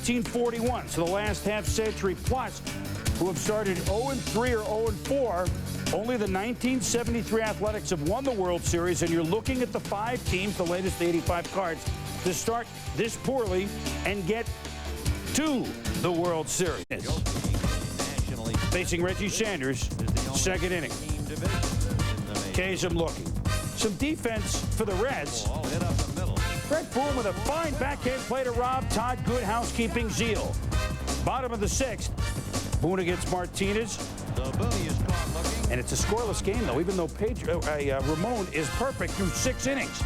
1941, so the last half century plus, who have started 0-3 or 0-4. Only the 1973 Athletics have won the World Series, and you're looking at the 5 teams, the latest 85 cards, to start this poorly and get to the World Series. Facing Reggie Sanders, second inning. K's him looking. Some defense for the Reds. Brett Boone with a fine backhand play to Rob Todd. Good housekeeping zeal. Bottom of the 6th. Boone against Martinez. And it's a scoreless game, though, even though Ramon is perfect through 6 innings.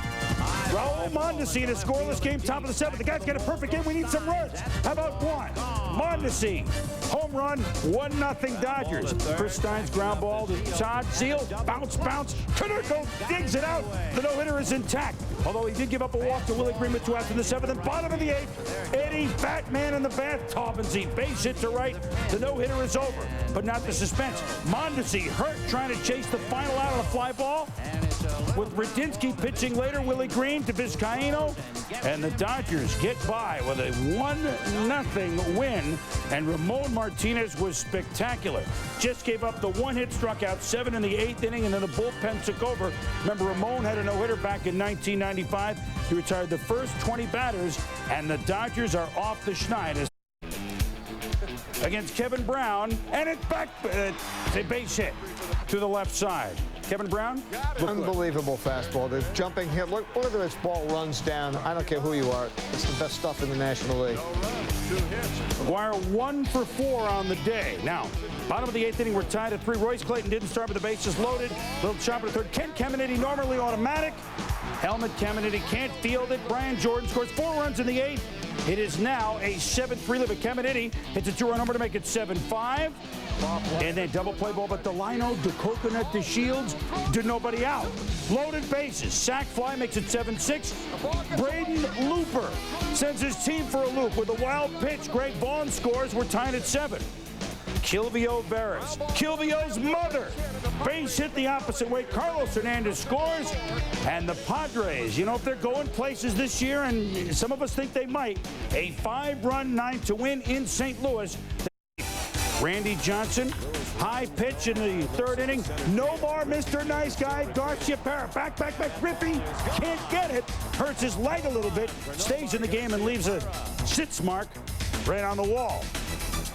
Raul Mondesi in a scoreless game, top of the 7th. The guy's got a perfect game. We need some runs. How about one? Mondesi, home run, 1-0 Dodgers. Chris Stein's ground ball to Todd. Zeal, bounce. Canucko digs it out. The no-hitter is intact. Although he did give up a walk to Willie Green with 2 outs in the 7th. And bottom of the 8th, Eddie Fat Man in the bath. Taubensee, base hit to right. The no-hitter is over, but not the suspense. Mondesi hurt trying to chase the final out of the fly ball. With Radinsky pitching later, Willie Green to Vizcaíno. And the Dodgers get by with a 1-0 win. And Ramon Martinez was spectacular. Just gave up the 1 hit, struck out 7 in the 8th inning, and then the bullpen took over. Remember, Ramon had a no-hitter back in 1995. He retired the first 20 batters, and the Dodgers are off the schneid against Kevin Brown, and it's back. It's a base hit to the left side. Kevin Brown? Unbelievable fastball. The jumping hit. Look at this ball runs down. I don't care who you are. It's the best stuff in the National League. McGuire 1 for 4 on the day. Now, bottom of the 8th inning, we're tied at 3. Royce Clayton didn't start with the bases loaded. Little chopper to third. Ken Caminiti normally automatic. Helmet Caminiti can't field it. Brian Jordan scores 4 runs in the 8th. It is now a 7-3 lead. Caminiti hits a 2-run homer to make it 7-5. And then double play ball, but Delino, to Coconut, to Shields, to nobody out. Loaded bases. Sack fly makes it 7-6. Braden Looper sends his team for a loop with a wild pitch. Greg Vaughn scores. We're tied at 7. Kilvio Veras, Kilvio's mother, base hit the opposite way. Carlos Hernandez scores, and the Padres, you know, if they're going places this year, and some of us think they might, a 5-run 9th to win in St. Louis. Randy Johnson, high pitch in the 3rd inning. No more Mr. Nice Guy. Garcia Parra, back. Griffey can't get it. Hurts his leg a little bit. Stays in the game and leaves a sits mark right on the wall.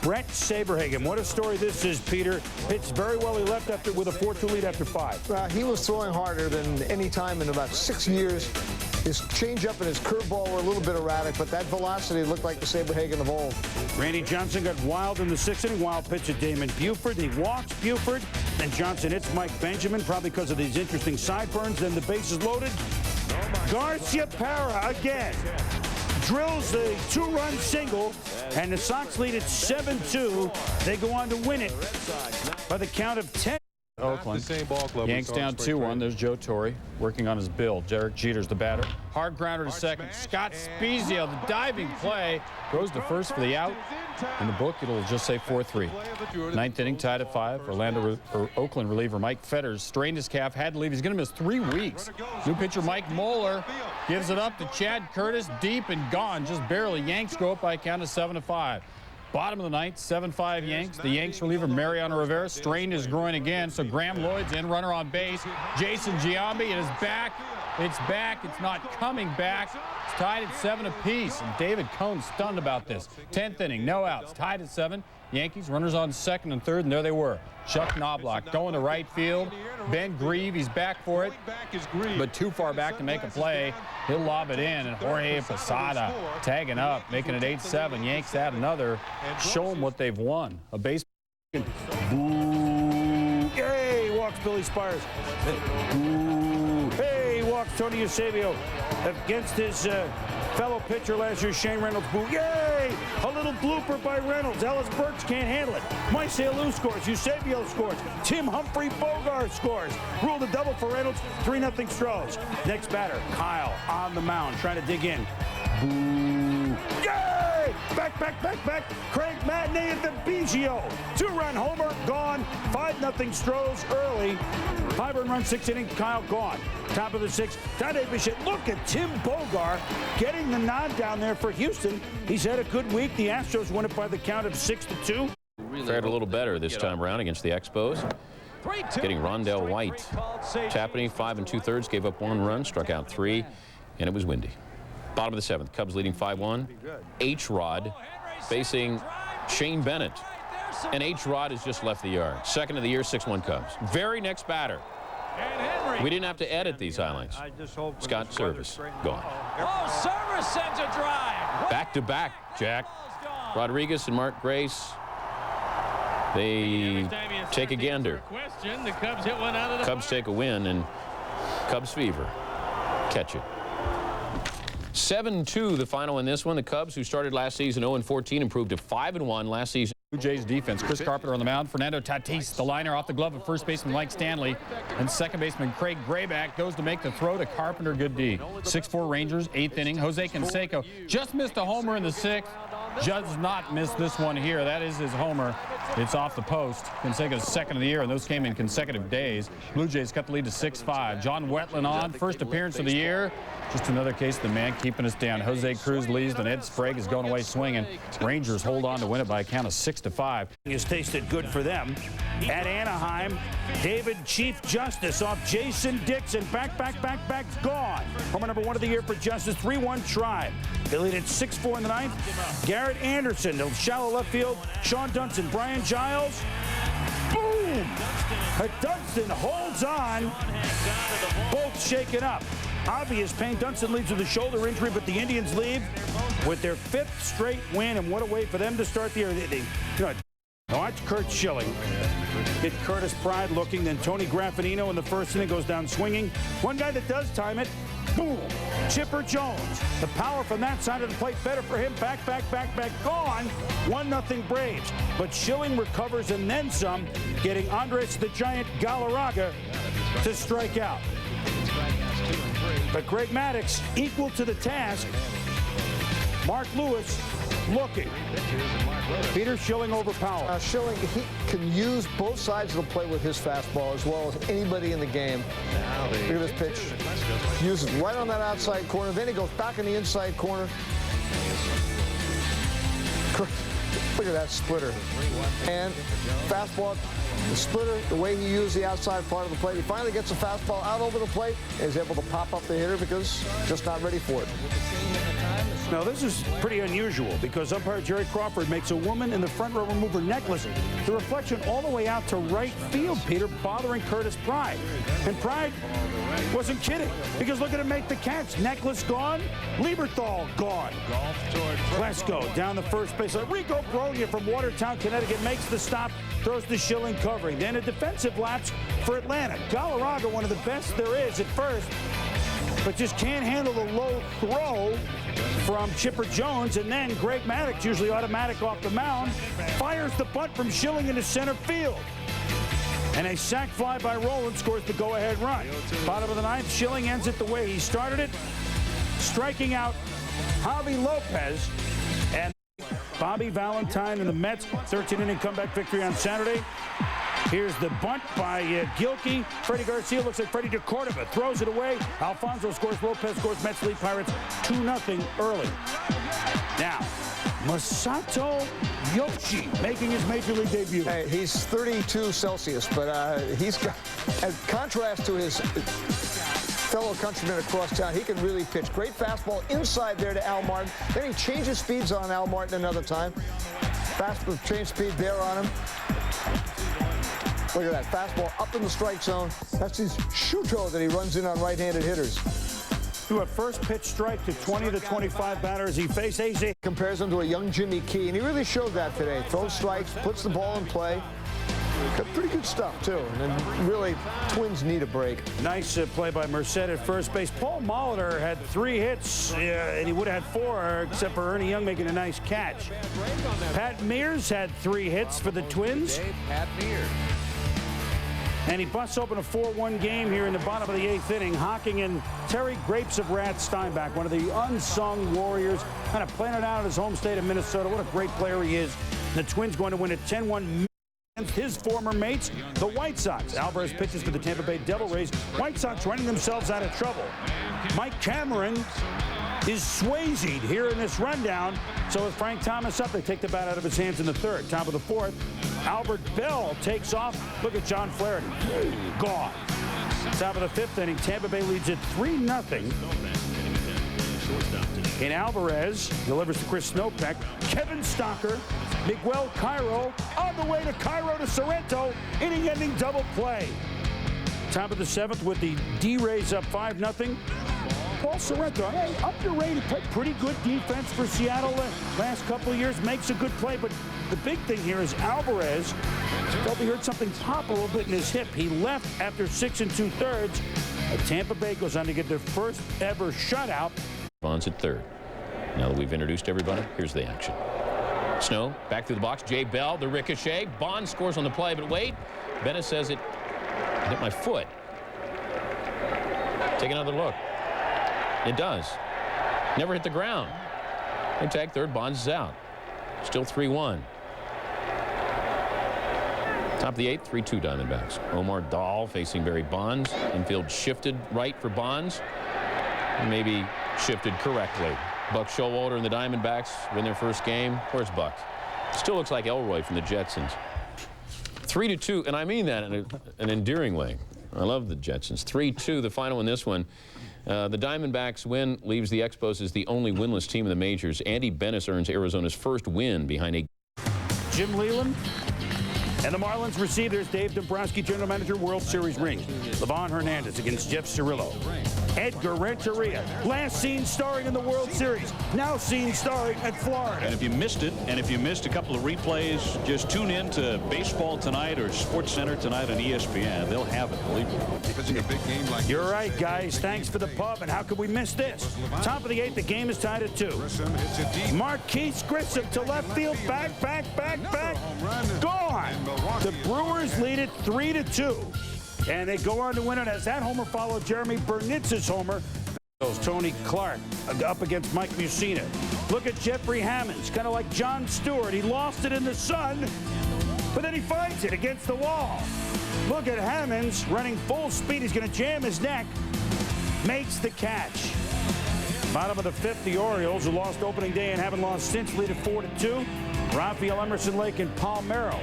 Brett Saberhagen, what a story this is, Peter. Pitched very well. He left with a 4-2 lead after 5. He was throwing harder than any time in about 6 years. His changeup and his curveball were a little bit erratic, but that velocity looked like the Saberhagen of old. Randy Johnson got wild in the 6th inning. Wild pitch at Damon Buford. He walks Buford. Then Johnson hits Mike Benjamin, probably because of these interesting sideburns. Then the base is loaded. Garcia Parra again drills the 2-run single, and the Sox lead at 7-2. They go on to win it by the count of 10. Oakland. Yanks down 2-1. There's Joe Torre working on his build. Derek Jeter's the batter. Hard grounder to second. Scott Spezia, the diving play, goes to first for the out. In the book, it'll just say 4-3. 9th inning, tied at 5. Oakland reliever Mike Fetters strained his calf, had to leave. He's going to miss 3 weeks. New pitcher Mike Moeller gives it up to Chad Curtis, deep and gone, just barely. Yanks go up by a count of 7-5. Bottom of the 9th, 7-5 Yanks. The Yanks reliever Mariano Rivera strained his groin again, so Graham Lloyd's in, runner on base. Jason Giambi, it is back. It's back. It's not coming back. It's tied at 7 apiece, and David Cohn's stunned about this. 10th inning, no outs, tied at 7. Yankees, runners on 2nd and 3rd, and there they were. Chuck Knobloch going to right field. Ben Grieve, he's back for it, but too far back to make a play. He'll lob it in, and Jorge Posada tagging up, making it 8-7. Yanks add another. Show them what they've won. A base. Boo! Yay! Walks Billy Spires. Boo! Hey! Walks Tony Eusebio against his fellow pitcher last year, Shane Reynolds. Boo! Yay! A little blooper by Reynolds. Ellis Burks can't handle it. Moises Alou scores. Eusebio scores. Tim Humphrey Bogart scores. Ruled a double for Reynolds. 3-0 Stros. Next batter, Kyle on the mound, trying to dig in. Boo! Yay! Back back. Craig Matinee at the Biggio. 2-run homer, gone. 5-0 Stros early. 5-run 6th inning, Kyle gone. Top of the 6th, Dade Bichette. Look at Tim Bogar getting the nod down there for Houston. He's had a good week. The Astros won it by the count of 6-2. Fared a little better this time around against the Expos. Getting Rondell White. Tapani, 5 2/3, gave up 1 run, struck out 3, and it was windy. Bottom of the 7th, Cubs leading 5-1. H-Rod facing Shane Bennett. And H-Rod has just left the yard. Second of the year, 6-1 Cubs. Very next batter. We didn't have to edit these highlights. Scott Service, gone. Oh, Service sends a drive. Back-to-back, Jack. Rodriguez and Mark Grace. They take a gander. Cubs take a win, and Cubs fever. Catch it. 7-2 the final in this one. The Cubs, who started last season 0-14, improved to 5-1 last season. Blue Jays defense. Chris Carpenter on the mound. Fernando Tatis, the liner off the glove of first baseman Mike Stanley. And second baseman Craig Grayback goes to make the throw to Carpenter. Good D. 6-4 Rangers, 8th inning. Jose Canseco just missed a homer in the 6th. Does not miss this one here. That is his homer. It's off the post. Canseco's second of the year, and those came in consecutive days. Blue Jays cut the lead to 6-5. John Wetland on, first appearance of the year. Just another case of the man keeping us down. Jose Cruz leads, and Ed Sprague is going away swinging. Rangers hold on to win it by a count of 6-5. Has tasted good for them. At Anaheim, David Chief Justice off Jason Dixon. Back, gone. Homer number 1 of the year for Justice. 3-1 Tribe. They lead at 6-4 in the 9th. Garrett Anderson to shallow left field. Sean Dunston, Brian Giles. Boom! Dunston holds on. Both shaken up. Obvious pain. Dunston leads with a shoulder injury, but the Indians leave with their 5th straight win, and what a way for them to start the year. Watch Kurt Schilling get Curtis Pride looking, then Tony Graffinino in the 1st inning goes down swinging. One guy that does time it, boom, Chipper Jones. The power from that side of the plate, better for him. Back, gone. 1-0 Braves. But Schilling recovers and then some, getting Andres the Giant Galarraga to strike out. But Greg Maddux equal to the task. Mark Lewis looking. Peter Schilling overpowered. Schilling, he can use both sides of the plate with his fastball as well as anybody in the game. Look at this pitch. Uses right on that outside corner. Then he goes back in the inside corner. Look at that splitter. And fastball, the splitter, the way he used the outside part of the plate. He finally gets the fastball out over the plate and is able to pop up the hitter because just not ready for it. Now, this is pretty unusual because umpire Jerry Crawford makes a woman in the front row remove her necklace. The reflection all the way out to right field, Peter, bothering Curtis Pride. And Pride wasn't kidding because look at him make the catch. Necklace gone, Lieberthal gone. Lesko down the first base. Rico Bronya from Watertown, Connecticut makes the stop, throws to Schilling covering. Then a defensive lapse for Atlanta. Galarraga, one of the best there is at first, but just can't handle the low throw from Chipper Jones, and then Greg Maddux, usually automatic off the mound, fires the bunt from Schilling into center field. And a sac fly by Rowland scores the go-ahead run. Bottom of the 9th, Schilling ends it the way he started it, striking out Javi Lopez. And Bobby Valentine and the Mets, 13-inning comeback victory on Saturday. Here's the bunt by Gilkey. Freddie Garcia looks like Freddie DeCordova. Throws it away. Alfonso scores. Lopez scores. Mets lead Pirates 2-0 early. Now, Masato Yoshi making his Major League debut. Hey, he's 32 Celsius, but he's got, as contrast to his fellow countrymen across town, he can really pitch. Great fastball inside there to Al Martin. Then he changes speeds on Al Martin another time. Fastball change speed there on him. Look at that fastball up in the strike zone. That's his shutout that he runs in on right-handed hitters. To a first pitch strike to 20 of the 25 batters he faced. AZ compares him to a young Jimmy Key, and he really showed that today. Throws strikes, puts the ball in play. Got pretty good stuff, too. And really, Twins need a break. Nice play by Merced at first base. Paul Molitor had 3 hits, and he would have had 4, except for Ernie Young making a nice catch. Pat Mears had 3 hits for the Twins. And he busts open a 4-1 game here in the bottom of the 8th inning. Hocking and Terry Grapes of Wrath Steinbach, one of the unsung warriors, kind of planted out in his home state of Minnesota. What a great player he is. The Twins going to win at 10-1 against his former mates, the White Sox. Alvarez pitches for the Tampa Bay Devil Rays. White Sox running themselves out of trouble. Mike Cameron is swayzed here in this rundown. So with Frank Thomas up, they take the bat out of his hands in the 3rd. Top of the 4th, Albert Bell takes off. Look at John Flaherty. Gone. Top of the 5th inning, Tampa Bay leads it 3-0. And Alvarez delivers to Chris Snopek. Kevin Stocker, Miguel Cairo on the way to Cairo to Sorrento. Inning-ending double play. Top of the 7th with the D-Rays up 5-0. Paul Sorrento, hey, underrated, played pretty good defense for Seattle the last couple of years, makes a good play, but the big thing here is Alvarez felt he heard something pop a little bit in his hip. He left after 6 2/3. Tampa Bay goes on to get their first ever shutout. Bonds at 3rd. Now that we've introduced everybody, here's the action. Snow back through the box. Jay Bell, the ricochet. Bonds scores on the play, but wait. Bennett says it hit my foot. Take another look. It does. Never hit the ground. They tag 3rd. Bonds is out. Still 3-1. Top of the 8th, 3-2 Diamondbacks. Omar Dahl facing Barry Bonds. Infield shifted right for Bonds. Maybe shifted correctly. Buck Showalter and the Diamondbacks win their first game. Where's Buck? Still looks like Elroy from the Jetsons. 3-2, and I mean that in an endearing way. I love the Jetsons. 3-2, the final in this one. The Diamondbacks win leaves the Expos as the only winless team in the majors. Andy Bennis earns Arizona's first win behind a Jim Leland and the Marlins receive their Dave Dombrowski General Manager World Series ring. Livan Hernandez against Jeff Cirillo. Edgar Renteria, last seen starring in the World Series, now seen starring at Florida. And if you missed it, and if you missed a couple of replays, just tune in to Baseball Tonight or Sports Center tonight on ESPN. They'll have it, believe me. You're right, guys. Thanks for the pub, and how could we miss this? Top of the 8th, the game is tied at 2. Marquise Grissom to left field, back, gone. The Brewers lead it 3-2. And they go on to win it as that homer followed Jeremy Burnitz's homer. Tony Clark up against Mike Mussina. Look at Jeffrey Hammonds, kind of like John Stewart. He lost it in the sun, but then he finds it against the wall. Look at Hammonds running full speed. He's going to jam his neck. Makes the catch. Bottom of the 5th, the Orioles, who lost opening day and haven't lost since, lead at 4-2. Rafael Emerson Lake and Palmeiro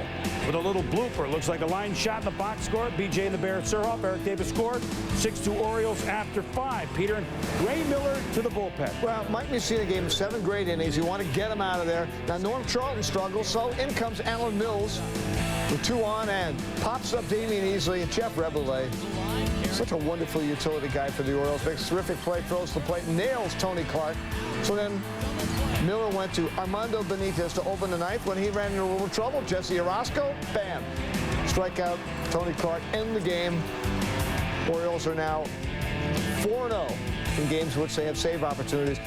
with a little blooper. Looks like a line shot in the box score. BJ and the Bear Surhoff. Eric Davis scored. 6-2 Orioles after 5. Peter and Ray Miller to the bullpen. Well, Mike Mussina gave him 7 great innings. You want to get him out of there. Now, Norm Charlton struggles, so in comes Alan Mills with 2 on and pops up Damian Easley and Jeff Reboulet. Such a wonderful utility guy for the Orioles. Makes a terrific play, throws the plate, nails Tony Clark. So then Miller went to Armando Benitez to open the 9th. When he ran into a little trouble, Jesse Orozco, bam. Strikeout, Tony Clark, end the game. Orioles are now 4-0 in games in which they have save opportunities.